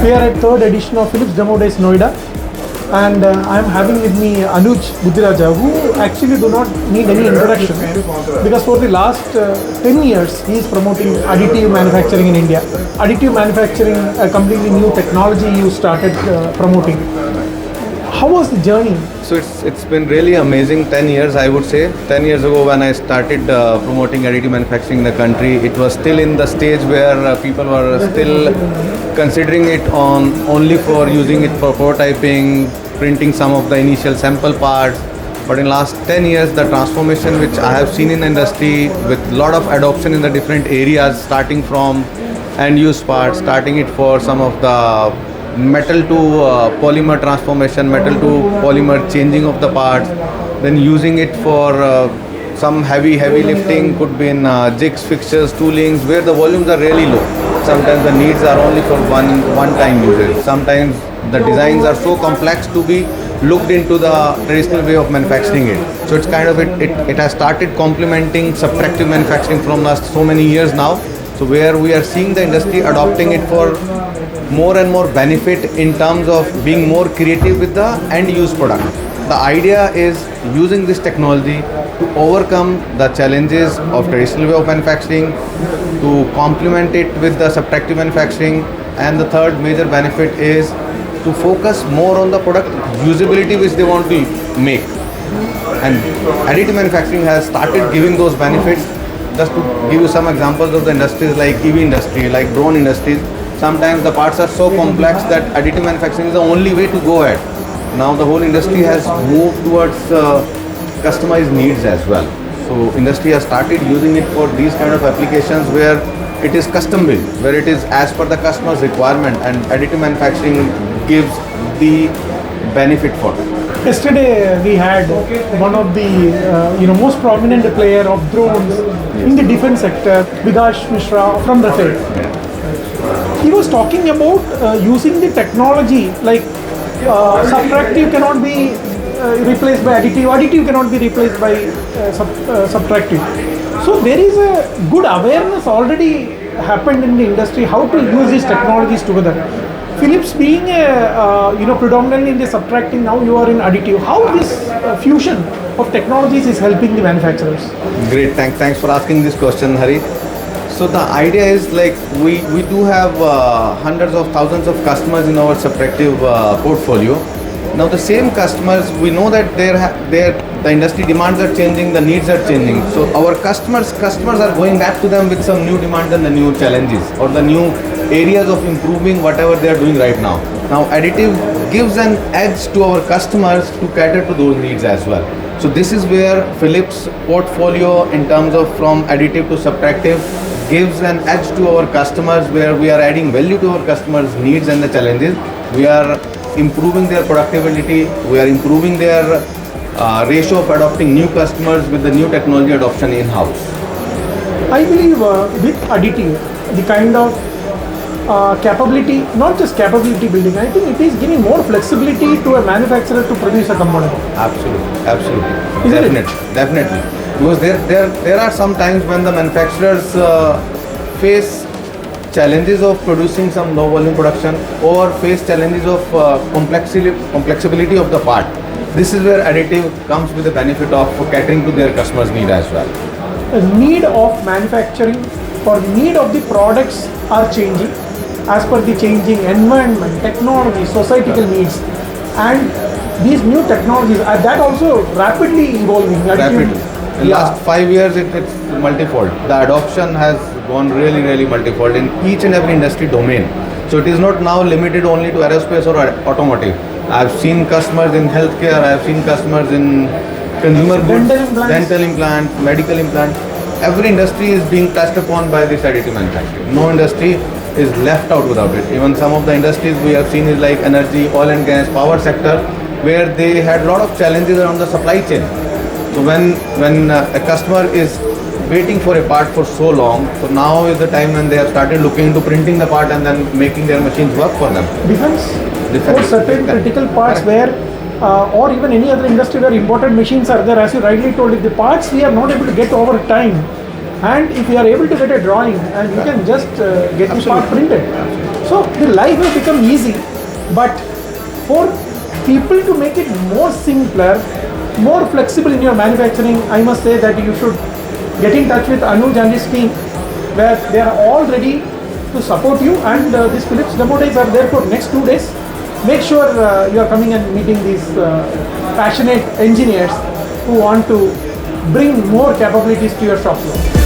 We are at third edition of Phillips Demo Days Noida, and I am having with me Anuj Budhiraja, who actually do not need any introduction because for the last 10 years he is promoting additive manufacturing in India. Additive manufacturing, a completely new technology you started promoting. How was the journey? So it's been really amazing 10 years, I would say. 10 years ago when I started promoting additive manufacturing in the country, it was still in the stage where people were still considering it on only for using it for prototyping, printing some of the initial sample parts. But in last 10 years, the transformation which I have seen in the industry with a lot of adoption in the different areas, starting from end use parts, starting it for some of the metal to polymer transformation, metal to polymer changing of the parts, then using it for some heavy lifting, could be in jigs, fixtures, toolings, where the volumes are really low. Sometimes the needs are only for one-time usage. Sometimes the designs are so complex to be looked into the traditional way of manufacturing it. So it's kind of it has started complementing subtractive manufacturing from last so many years now. So where we are seeing the industry adopting it for more and more benefit in terms of being more creative with the end use product. The idea is using this technology to overcome the challenges of traditional way of manufacturing, to complement it with the subtractive manufacturing, and the third major benefit is to focus more on the product usability which they want to make. And additive manufacturing has started giving those benefits. Just to give you some examples of the industries like EV industry, like drone industries, sometimes the parts are so complex that additive manufacturing is the only way to go ahead. Now the whole industry has moved towards customized needs as well. So industry has started using it for these kind of applications where it is custom built, where it is as per the customer's requirement, and additive manufacturing gives the benefit for it. Yesterday we had one of the most prominent player of drones in the defense sector, Vikas Mishra from Rafael. He was talking about using the technology like subtractive cannot be replaced by additive, additive cannot be replaced by subtractive. So there is a good awareness already happened in the industry how to use these technologies together. Phillips being predominantly in the subtracting, now you are in additive. How this fusion of technologies is helping the manufacturers? Great, thanks for asking this question, Hari. So the idea is like we do have hundreds of thousands of customers in our subtractive portfolio. Now the same customers, we know that the industry demands are changing, the needs are changing. So our customers are going back to them with some new demands and the new challenges or the new areas of improving whatever they are doing right now. Now additive gives an edge to our customers to cater to those needs as well. So this is where Philips portfolio in terms of from additive to subtractive gives an edge to our customers, where we are adding value to our customers' needs and the challenges. We are improving their productivity, we are improving their ratio of adopting new customers with the new technology adoption in-house. I believe with additive, the kind of capability, not just capability building, I think it is giving more flexibility to a manufacturer to produce a component. Absolutely. Definitely. Because there are some times when the manufacturers face challenges of producing some low volume production or face challenges of complexity of the part. This is where additive comes with the benefit of catering to their customers' need as well. The need of manufacturing or need of the products are changing as per the changing environment, technology, societal needs, and these new technologies are that also rapidly evolving. Rapidly. In last 5 years, it's multifold. The adoption has gone really multifold in each and every industry domain. So it is not now limited only to aerospace or automotive. I've seen customers in healthcare, I've seen customers in consumer goods, dental implants, medical implants. Every industry is being touched upon by this additive manufacturing. No industry is left out without it. Even some of the industries we have seen is like energy, oil and gas, power sector, where they had a lot of challenges around the supply chain. So when a customer is waiting for a part for so long, so now is the time when they have started looking into printing the part and then making their machines work for them. Defense. For certain critical parts where or even any other industry where imported machines are there, as you rightly told, if the parts we are not able to get over time, and if we are able to get a drawing and we can just get the part printed. So the life will become easy, but for people to make it more simpler, more flexible in your manufacturing, I must say that you should get in touch with Anuj and his team, where they are all ready to support you, and these Phillips Demo Days are there for next 2 days. Make sure you are coming and meeting these passionate engineers who want to bring more capabilities to your shop floor.